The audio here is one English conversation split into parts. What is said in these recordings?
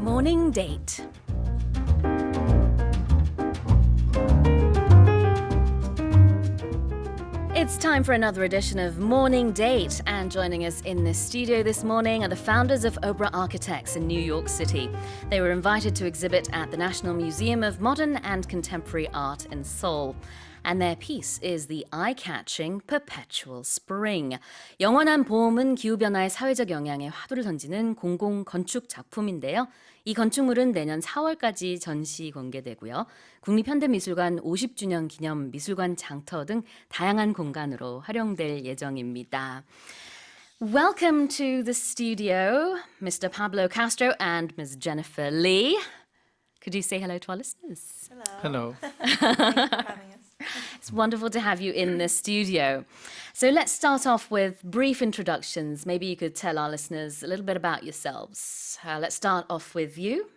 Morning Date. It's time for another edition of Morning Date, and joining us in the studio this morning are the founders of OBRA Architects in New York City. They were invited to exhibit at the National Museum of Modern and Contemporary Art in Seoul. And their piece is the eye-catching Perpetual Spring. 영원한 봄은 기후변화의 사회적 영향에 화두를 던지는 공공 건축 작품인데요. 이 건축물은 내년 4월까지 전시 공개되고요. 국립현대미술관 50주년 기념 미술관 장터 등 다양한 공간으로 활용될 예정입니다. Welcome to the studio, Mr. Pablo Castro and Ms. Jennifer Lee. Could you say hello to our listeners? Hello. Thanks for having us. It's wonderful to have you in the studio. So let's start off with brief introductions. Maybe you could tell our listeners a little bit about yourselves. Let's start off with you,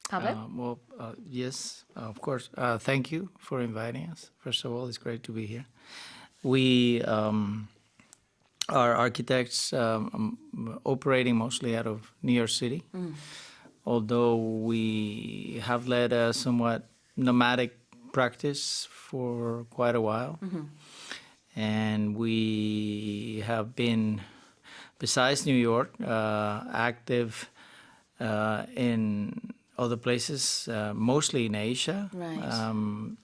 Pablo. Yes, of course. Thank you for inviting us. First of all, it's great to be here. We are architects operating mostly out of New York City, although we have led a somewhat nomadic practice for quite a while. And we have been, besides New York, active in other places, mostly in Asia, Right.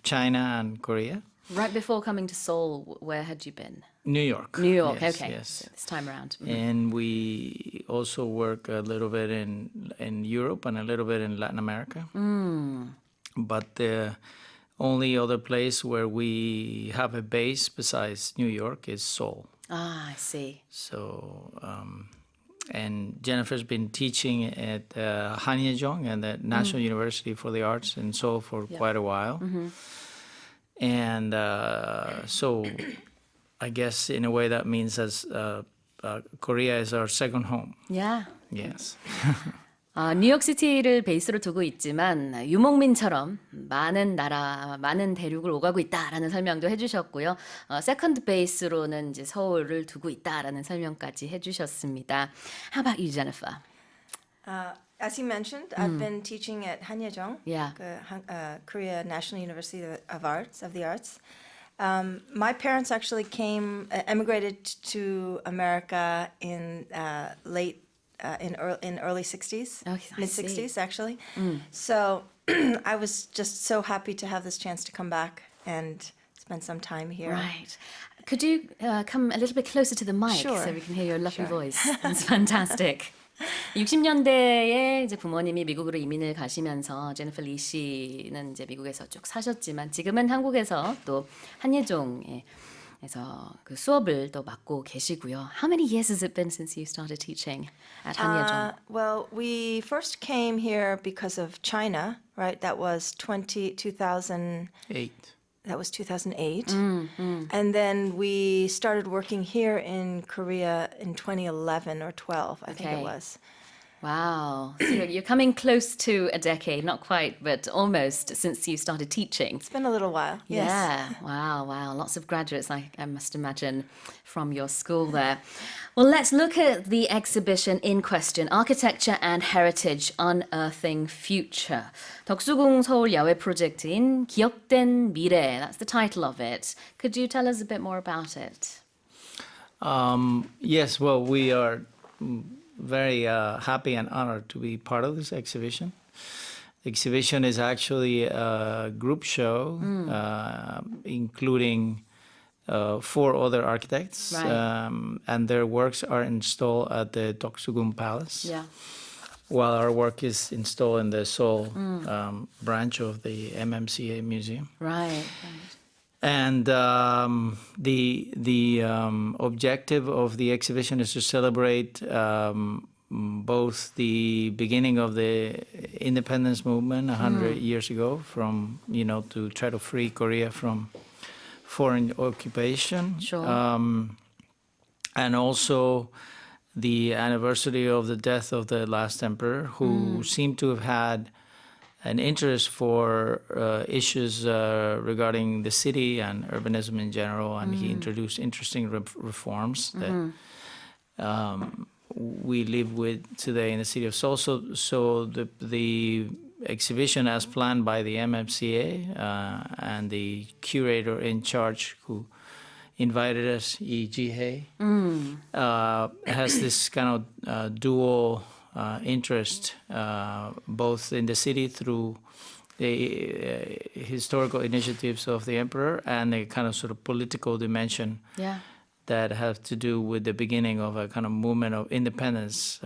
China and Korea. Right before coming to Seoul, where had you been? New York. New York, Yes, okay. yes. So this time around. And we also work a little bit in Europe and a little bit in Latin America. But the only other place where we have a base besides New York is Seoul. Ah, I see. So, and Jennifer's been teaching at Hanyejong and the National University for the Arts in Seoul for quite a while. And so I guess in a way that means as Korea is our second home. Yeah. Yes. 뉴욕시티를 베이스로 두고 있지만 유목민처럼 많은 나라, 많은 대륙을 오가고 있다라는 설명도 해주셨고요. 세컨드 베이스로는 이제 서울을 두고 있다라는 설명까지 해주셨습니다. How about you, Jennifer? As you mentioned, I've been teaching at Hanyejong, Yeah. Korea National University of the Arts. My parents actually emigrated to America in early 60s, Oh, I mid see. 60s actually. So I was just so happy to have this chance to come back and spend some time here. Right. Could you come a little bit closer to the mic Sure. so we can hear your lovely Sure. voice? It's fantastic. 60년대에 이제 부모님이 미국으로 이민을 가시면서 제니퍼 리 씨는 이제 미국에서 쭉 사셨지만 지금은 한국에서 또 한예종에서 그 수업을 또 맡고 계시고요. How many years has it been since you started teaching at 한예종? Well, we first came here because of China, right? That was 2008. That was 2008. And then we started working here in Korea in 2011 or 12, I think Okay. it was. Wow. So you're coming close to a decade, not quite, but almost since you started teaching. It's been a little while. Yes. Yeah, wow. Lots of graduates, I must imagine, from your school there. Well, let's look at the exhibition in question, Architecture and Heritage, Unearthing Future. 덕수궁 서울 야외 프로젝트인 기억된 미래, that's the title of it. Could you tell us a bit more about it? Yes, well, we are very happy and honored to be part of this exhibition. The exhibition is actually a group show, including 4 other architects, Right. and their works are installed at the Toksugun Palace, Yeah. while our work is installed in the Seoul branch of the MMCA Museum. Right. And the objective of the exhibition is to celebrate both the beginning of the independence movement 100 years ago, from to try to free Korea from foreign occupation, Sure. and also the anniversary of the death of the last emperor, who seemed to have had an interest for issues regarding the city and urbanism in general, and he introduced interesting reforms that we live with today in the city of Seoul. So the exhibition as planned by the MMCA and the curator in charge who invited us, Yi Ji-hei, has this kind of dual interest, both in the city through the historical initiatives of the emperor and a kind of sort of political dimension that have to do with the beginning of a kind of movement of independence.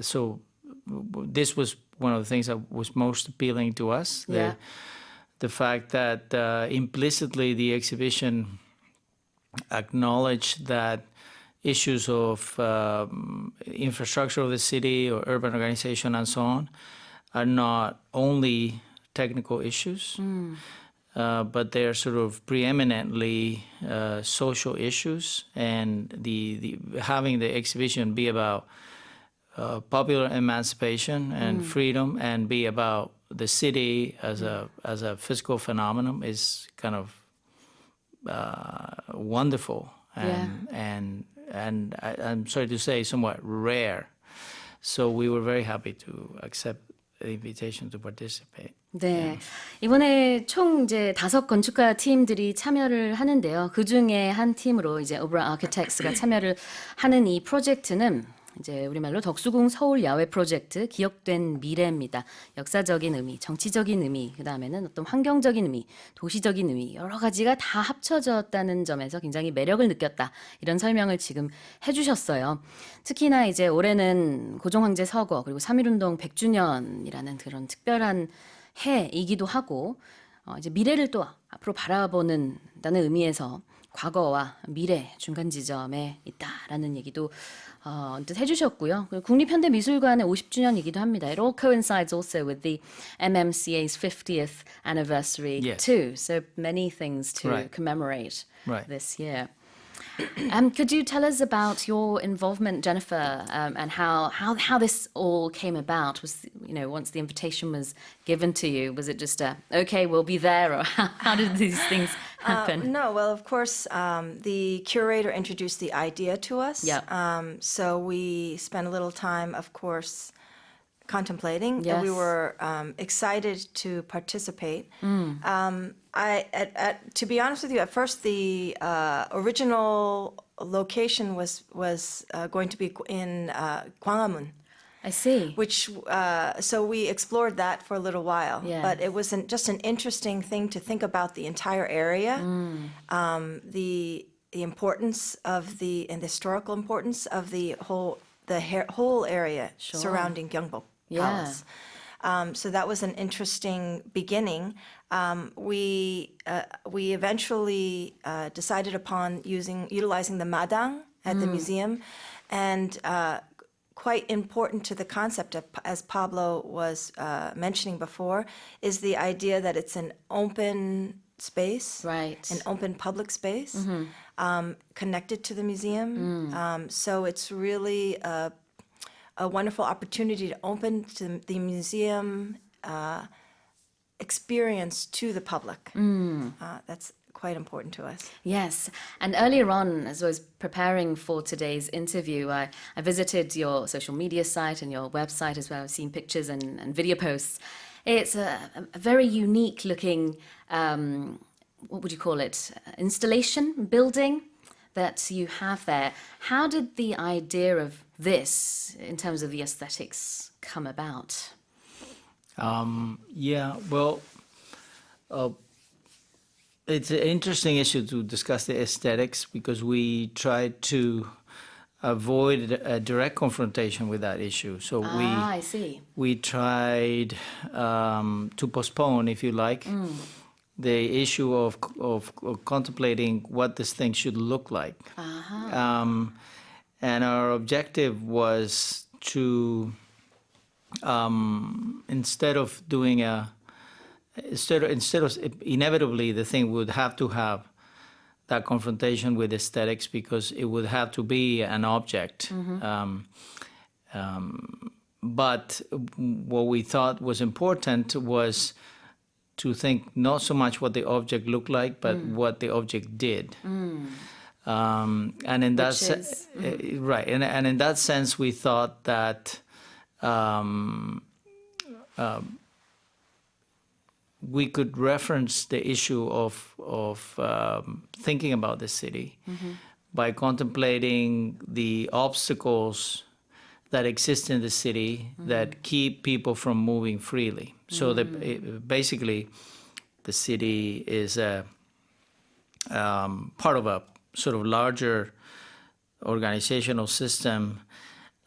So this was one of the things that was most appealing to us. The fact that implicitly the exhibition acknowledged that issues of infrastructure of the city or urban organization and so on are not only technical issues, but they're sort of preeminently social issues, and the having the exhibition be about popular emancipation and freedom and be about the city as a physical phenomenon is kind of wonderful and I'm sorry to say somewhat rare. So we were very happy to accept the invitation to participate. 네. 이번에 총 이제 5 건축가 팀들이 참여를 하는데요. 그 중에 한 팀으로 이제 OBRA Architects가 참여를 하는 이 프로젝트는 이제 우리말로 덕수궁 서울 야외 프로젝트 기억된 미래입니다. 역사적인 의미, 정치적인 의미, 그다음에는 어떤 환경적인 의미, 도시적인 의미 여러 가지가 다 합쳐졌다는 점에서 굉장히 매력을 느꼈다. 이런 설명을 지금 해주셨어요. 특히나 이제 올해는 고종황제 서거 그리고 3.1운동 100주년이라는 그런 특별한 해이기도 하고 이제 미래를 또 앞으로 바라보는다는 의미에서 과거와 미래 중간 지점에 있다라는 얘기도 언뜻 해주셨고요. 국립현대미술관의 50주년이기도 합니다. It all coincides also with the MMCA's 50th anniversary too. So many things to commemorate this year. Could you tell us about your involvement, Jennifer, and how this all came about? Was, you know, once the invitation was given to you, was it just okay, we'll be there, or how did these things happen? No, well, of course, the curator introduced the idea to us. So we spent a little time, of course, contemplating, and we were excited to participate. To be honest with you, at first the original location was going to be in Gwanghwamun. I see. Which so we explored that for a little while, but it was just an interesting thing to think about the entire area, the importance of the historical importance of the whole area surrounding Gyeongbok Palace. So that was an interesting beginning. We eventually decided upon utilizing the madang at the museum, and quite important to the concept of, as Pablo was mentioning before, is the idea that it's an open space, an open public space, connected to the museum. So it's really a wonderful opportunity to open to the museum experience to the public. That's quite important to us. Yes, and earlier on, as I was preparing for today's interview, I visited your social media site and your website as well. I've seen pictures and video posts. It's a very unique looking, what would you call it, installation, building that you have there. How did the idea of this, in terms of the aesthetics, come about? It's an interesting issue to discuss the aesthetics because we tried to avoid a direct confrontation with that issue. So I see. We tried to postpone, if you like, the issue of contemplating what this thing should look like. And our objective was to, instead of inevitably the thing would have to have that confrontation with aesthetics because it would have to be an object. But what we thought was important was to think not so much what the object looked like, but what the object did. And in that right, and in that sense, we thought that we could reference the issue of thinking about the city by contemplating the obstacles that exist in the city that keep people from moving freely. So basically, the city is a part of a sort of larger organizational system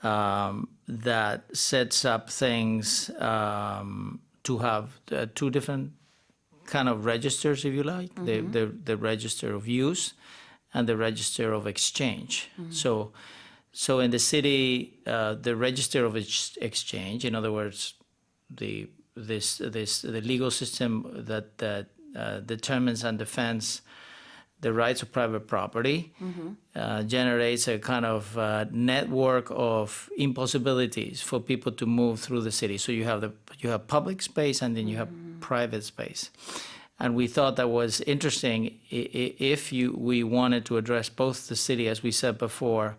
that sets up things to have two different kind of registers, if you like, the register of use and the register of exchange. So in the city, the register of exchange, in other words, the legal system that determines and defends the rights of private property, generates a kind of network of impossibilities for people to move through the city. So you have public space and then you have private space. And we thought that was interesting if we wanted to address both the city, as we said before,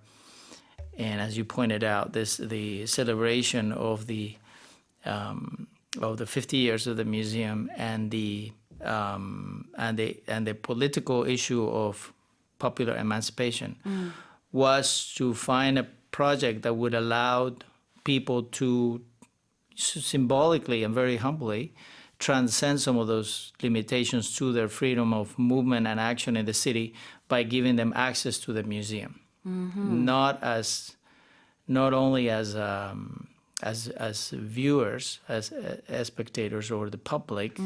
and as you pointed out, the celebration of the 50 years of the museum and the political issue of popular emancipation was to find a project that would allow people to symbolically and very humbly transcend some of those limitations to their freedom of movement and action in the city by giving them access to the museum, not only as viewers, as spectators or the public,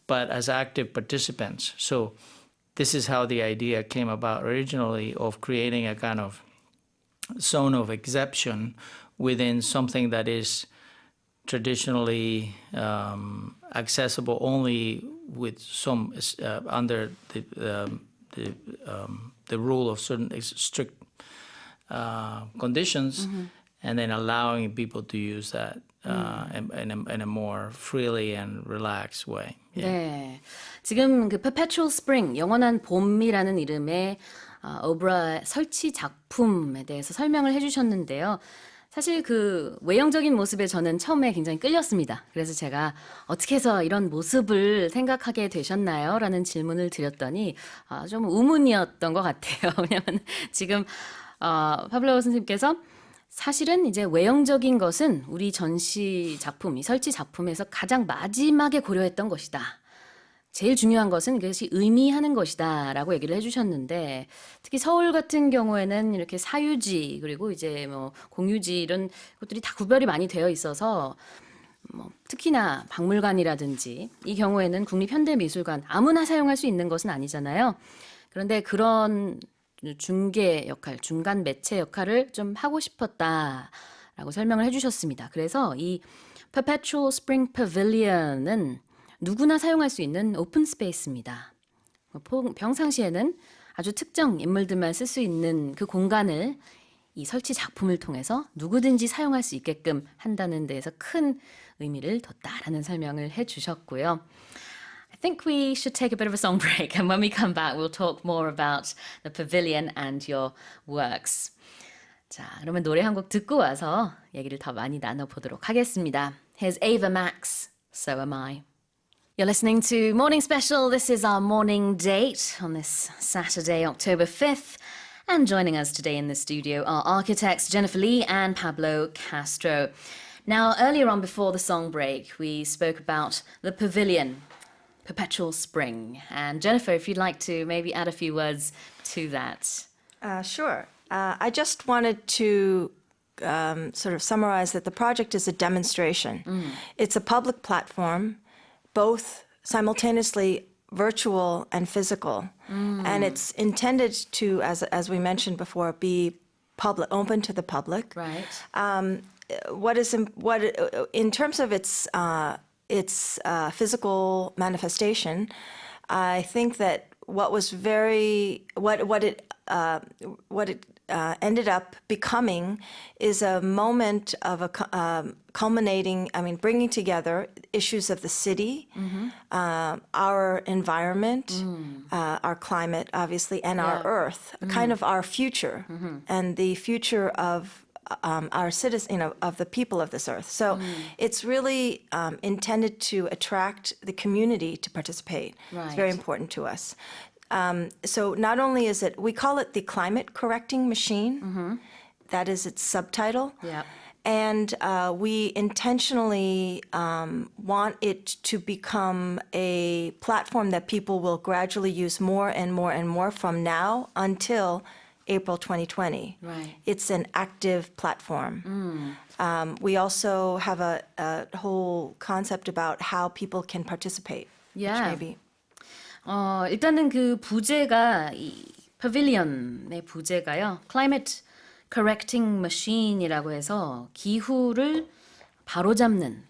but as active participants. So this is how the idea came about originally of creating a kind of zone of exception within something that is traditionally accessible only with some under the rule of certain strict conditions, and then allowing people to use that in a more freely and relaxed way. 네, 지금 그 Perpetual Spring, 영원한 봄이라는 이름의 오브라 설치 작품에 대해서 설명을 해주셨는데요. 사실 그 외형적인 모습에 저는 처음에 굉장히 끌렸습니다. 그래서 제가 어떻게 해서 이런 모습을 생각하게 되셨나요? 라는 질문을 드렸더니 좀 우문이었던 것 같아요. 왜냐하면 지금 파블로 선생님께서 사실은 이제 외형적인 것은 우리 전시 작품, 이 설치 작품에서 가장 마지막에 고려했던 것이다. 제일 중요한 것은 그것이 의미하는 것이다 라고 얘기를 해주셨는데, 특히 서울 같은 경우에는 이렇게 사유지 그리고 이제 뭐 공유지 이런 것들이 다 구별이 많이 되어 있어서 특히나 박물관이라든지 이 경우에는 국립현대미술관 아무나 사용할 수 있는 것은 아니잖아요. 그런데 그런 중개 역할, 중간 매체 역할을 좀 하고 싶었다라고 설명을 해주셨습니다. 그래서 이 Perpetual Spring Pavilion은 누구나 사용할 수 있는 오픈 스페이스입니다. 평상시에는 아주 특정 인물들만 쓸 수 있는 그 공간을 이 설치 작품을 통해서 누구든지 사용할 수 있게끔 한다는 데에서 큰 의미를 뒀다라는 설명을 해주셨고요. I think we should take a bit of a song break, and when we come back, we'll talk more about the pavilion and your works. 자, 그러면 노래 한 곡 듣고 와서 얘기를 더 많이 나눠보도록 하겠습니다. Here's Ava Max, So Am I. You're listening to Morning Special. This is our morning date on this Saturday, October 5th. And joining us today in the studio are architects Jennifer Lee and Pablo Castro. Now, earlier on before the song break, we spoke about the pavilion, Perpetual Spring. And Jennifer, if you'd like to maybe add a few words to that. Sure. I just wanted to sort of summarize that the project is a demonstration. It's a public platform, both simultaneously virtual and physical. And it's intended to, as we mentioned before, be public, open to the public. Right. In terms of its physical manifestation, I think that what it ended up becoming is a moment of bringing together issues of the city, our environment, our climate, obviously, and our earth, kind of our future, and the future of our citizens, of the people of this earth. So it's really intended to attract the community to participate. Right. It's very important to us. So not only is it, we call it the climate correcting machine. That is its subtitle. Yeah. And we intentionally want it to become a platform that people will gradually use more and more and more from now until April 2020. Right. It's an active platform. We also have a whole concept about how people can participate. Yeah. Which maybe. 일단은 그 부제가 이 패빌리언의 부제가요. Climate Correcting Machine이라고 해서 기후를 바로잡는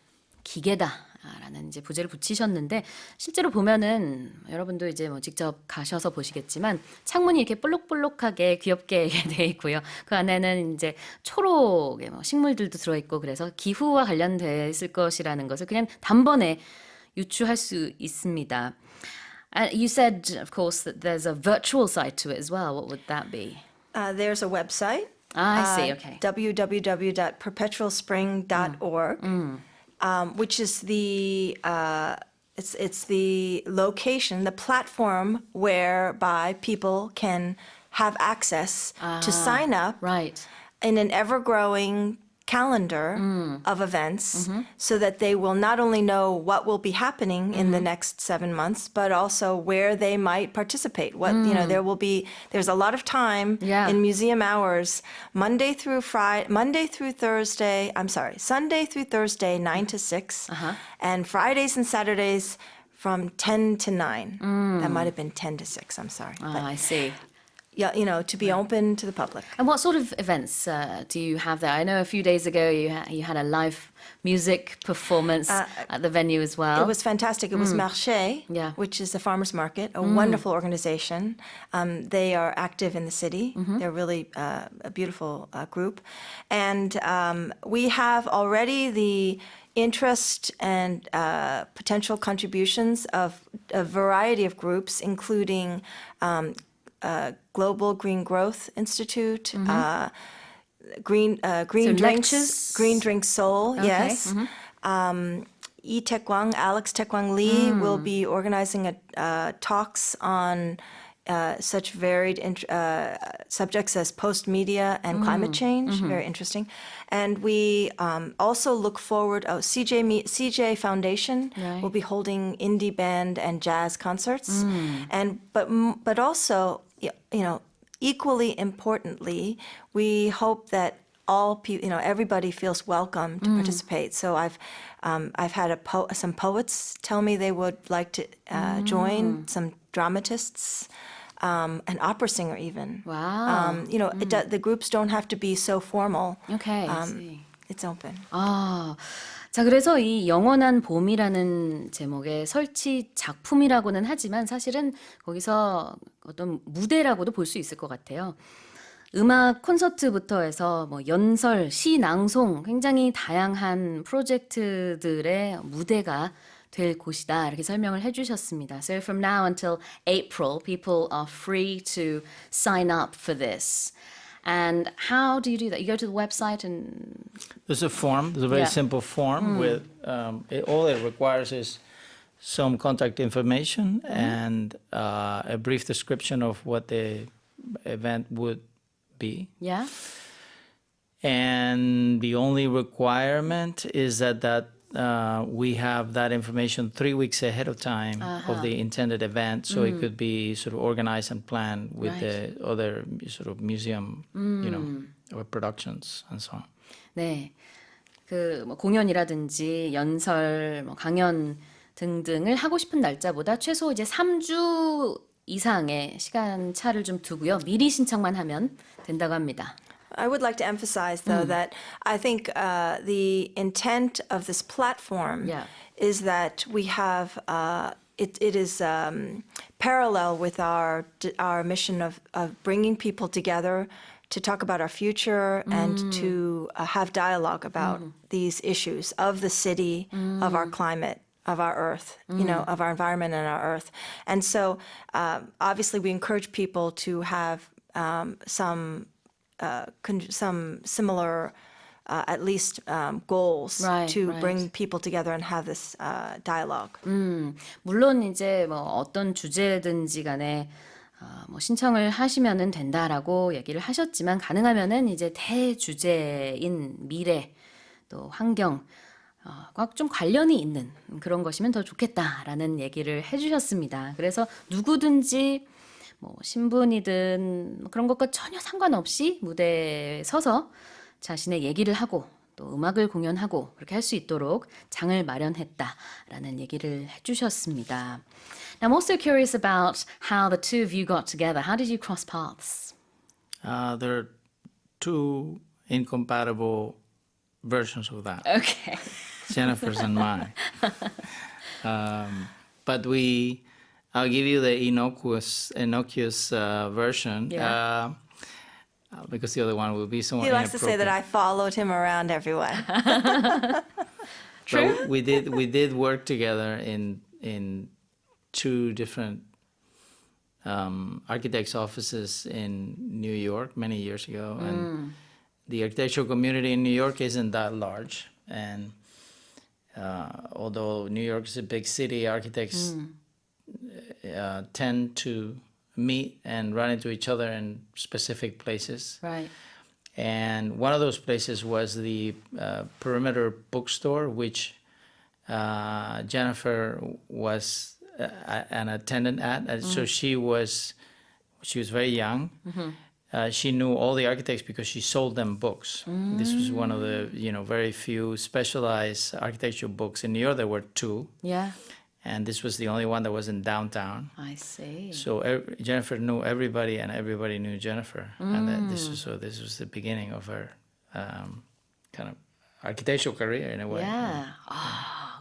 기계다라는 이제 부제를 붙이셨는데 실제로 보면은 여러분도 이제 뭐 직접 가셔서 보시겠지만 창문이 이렇게 볼록볼록하게 귀엽게 돼 있고요. 그 안에는 이제 초록의 뭐 식물들도 들어 있고 그래서 기후와 관련돼 있을 것이라는 것을 그냥 단번에 유추할 수 있습니다. You said, of course, that there's a virtual side to it as well. What would that be? There's a website. I see, okay. www.perpetualspring.org, which is the it's the location, the platform whereby people can have access to sign up Right. in an ever-growing calendar of events so that they will not only know what will be happening in the next 7 months, but also where they might participate. There's a lot of time in museum hours, Sunday through Thursday, 9 to 6, and Fridays and Saturdays from 10 to 9. That might have been 10 to 6, I'm sorry. I see. Yeah, to be open to the public. And what sort of events do you have there? I know a few days ago you had a live music performance at the venue as well. It was fantastic. It was Marché, which is a farmer's market, a wonderful organization. They are active in the city. They're really a beautiful group. And we have already the interest and potential contributions of a variety of groups, including Global Green Growth Institute, Green Drinks, Green Drink Seoul, yes. Alex Taekwang Lee will be organizing talks on such varied subjects as post-media and climate change, very interesting. And we also look forward, CJ Foundation will be holding indie band and jazz concerts. But also, equally importantly, we hope that all people, everybody feels welcome to participate. So I've had some poets tell me they would like to join, some dramatists, an opera singer even. Wow. The groups don't have to be so formal. Okay, I see. It's open. 자, 그래서 이 영원한 봄이라는 제목의 설치 작품이라고는 하지만 사실은 거기서 어떤 무대라고도 볼 수 있을 것 같아요. 음악 콘서트부터 해서 뭐 연설, 시 낭송, 굉장히 다양한 프로젝트들의 무대가 될 곳이다. 이렇게 설명을 해주셨습니다. So from now until April, people are free to sign up for this. And how do you do that? You go to the website and... There's a form. There's a very simple form with all it requires is some contact information and a brief description of what the event would be. Yeah. And the only requirement is that we have that information 3 weeks ahead of time of the intended event, so it could be sort of organized and planned with the other sort of museum, or productions and so on. 네, 뭐 공연이라든지 연설, 뭐 강연 등등을 하고 싶은 날짜보다 최소 이제 3주 이상의 시간 차를 좀 두고요. 미리 신청만 하면 된다고 합니다. I would like to emphasize, though, that I think the intent of this platform is that we have it is parallel with our mission of bringing people together to talk about our future and to have dialogue about these issues of the city, of our climate, of our earth, you know, of our environment and our earth. And so obviously we encourage people to have some similar at least goals to bring people together and have this dialogue. 물론 이제 뭐 어떤 주제든지 간에 뭐 신청을 하시면은 된다라고 얘기를 하셨지만 가능하면은 이제 대주제인 미래 또 환경 과 좀 관련이 있는 그런 것이면 더 좋겠다라는 얘기를 해주셨습니다. 그래서 누구든지 뭐 신분이든 그런 것과 전혀 상관없이 무대에 서서 자신의 얘기를 하고 또 음악을 공연하고 그렇게 할 수 있도록 장을 마련했다라는 얘기를 해주셨습니다. Now, I'm also curious about how the two of you got together. How did you cross paths? There are two incompatible versions of that. Okay. Jennifer's and mine. But I'll give you the innocuous version. Yeah. Because the other one will be somewhat He likes to say that I followed him around everywhere. True. But we did work together in two different architects' offices in New York many years ago, and the architectural community in New York isn't that large, and although New York is a big city, architects tend to meet and run into each other in specific places. Right. And one of those places was the Perimeter Bookstore, which Jennifer was an attendant at. So she was very young. She knew all the architects because she sold them books. This was one of the very few specialized architectural books in New York. There were two. Yeah. And this was the only one that was in downtown. I see. So Jennifer knew everybody, and everybody knew Jennifer. And this was the beginning of her kind of architectural career in a way. Yeah.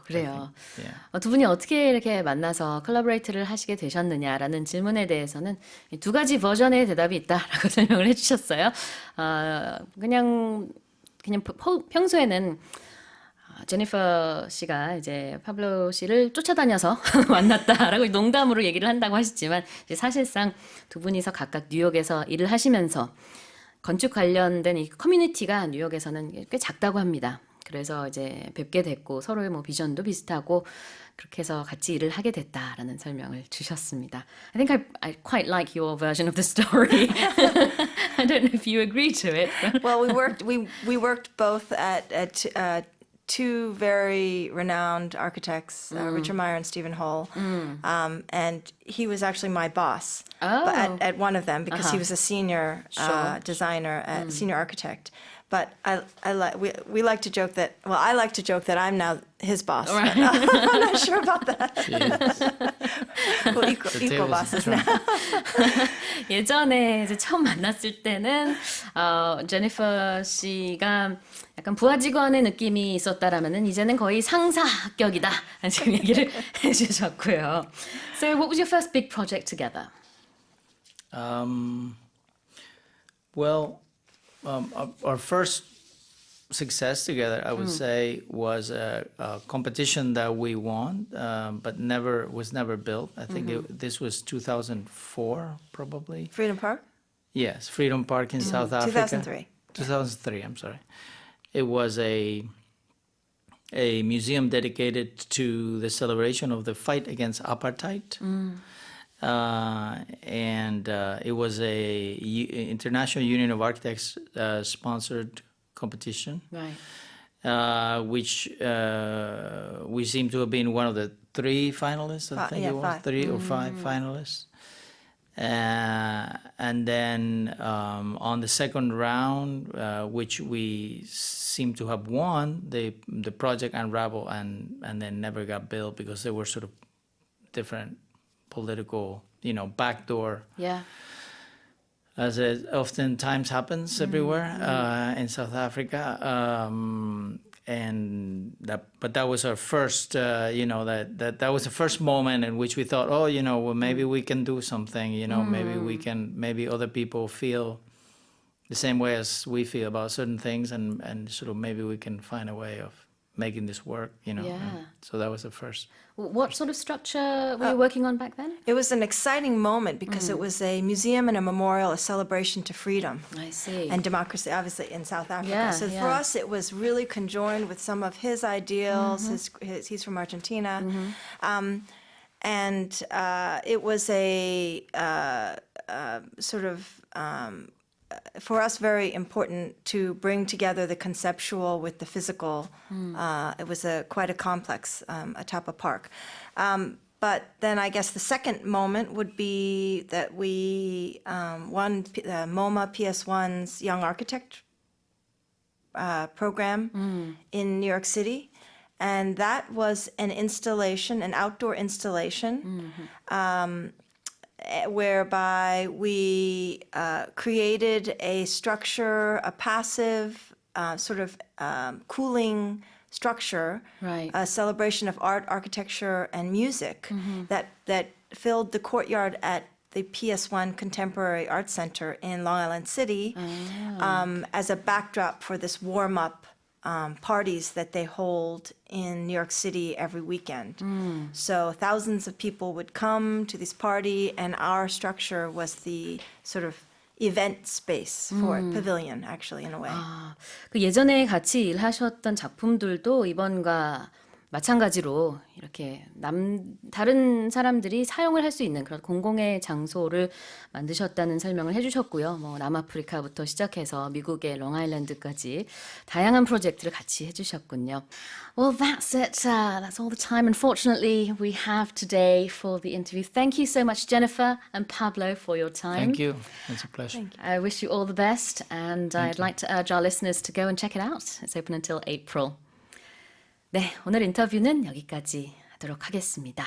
그래요. Yeah. 두 분이 어떻게 이렇게 만나서 콜라보레이트를 하시게 되셨느냐라는 질문에 대해서는 두 가지 버전의 대답이 있다라고 설명을 해주셨어요. 그냥 평소에는 제니퍼 씨가 이제 파블로 씨를 쫓아다녀서 만났다라고 농담으로 얘기를 한다고 하시지만 이제 사실상 두 분이서 각각 뉴욕에서 일을 하시면서 건축 관련된 이 커뮤니티가 뉴욕에서는 꽤 작다고 합니다. 그래서 이제 뵙게 됐고 서로의 뭐 비전도 비슷하고 그렇게 해서 같이 일을 하게 됐다라는 설명을 주셨습니다. I think I quite like your version of the story. I don't know if you agree to it. Well, we worked both at two very renowned architects, Richard Meyer and Stephen Hull, and he was actually my boss at one of them because he was a senior designer, senior architect. But we like to joke that, well, I like to joke that I'm now his boss. Right. I'm not sure about that. Well, equal bosses now. 예전에 이제 처음 만났을 때는 제니퍼 씨가 약간 부하 직원의 느낌이 있었다라면은 이제는 거의 상사 합격이다. 지금 얘기를 해주셨고요. So, what was your first big project together? Our first success together, I would say, was a competition that we won, but was never built. I think this was 2004, probably. Freedom Park? Yes, Freedom Park in South Africa. 2003. 2003, I'm sorry. It was a museum dedicated to the celebration of the fight against apartheid. And it was a International Union of Architects sponsored competition, Right. which we seem to have been one of the three finalists. I think it was five. 3 or 5 finalists. And then on the second round, which we seem to have won, the project unraveled and then never got built because there were sort of different political, backdoor. Yeah. As it oftentimes happens everywhere in South Africa. But that was our first, that was the first moment in which we thought, well, maybe we can do something, maybe other people feel the same way as we feel about certain things, and sort of maybe we can find a way of making this work, Yeah. And so that was the first. What sort of structure were you working on back then? It was an exciting moment because it was a museum and a memorial, a celebration to freedom. I see. And democracy, obviously, in South Africa. Yeah, so for us, it was really conjoined with some of his ideals. He's from Argentina. And it was a sort of, for us, very important to bring together the conceptual with the physical. It was quite a complex Atapa Park. But then I guess the second moment would be that we won MoMA PS1's Young Architect program in New York City. And that was an installation, an outdoor installation, whereby we created a structure, a passive sort of cooling structure, Right. a celebration of art, architecture, and music that filled the courtyard at the PS1 Contemporary Art Center in Long Island City as a backdrop for this warm-up parties that they hold in New York City every weekend. So thousands of people would come to this party, and our structure was the sort of event space for it, pavilion, actually, in a way. 그 예전에 같이 일하셨던 작품들도 이번과 마찬가지로 이렇게 다른 사람들이 사용을 할 수 있는 그런 공공의 장소를 만드셨다는 설명을 해주셨고요. 뭐 남아프리카부터 시작해서 미국의 롱아일랜드까지 다양한 프로젝트를 같이 해주셨군요. Well, that's it. That's all the time, unfortunately, we have today for the interview. Thank you so much, Jennifer and Pablo, for your time. Thank you. It's a pleasure. I wish you all the best, and I'd like to urge our listeners to go and check it out. It's open until April. 네, 오늘 인터뷰는 여기까지 하도록 하겠습니다.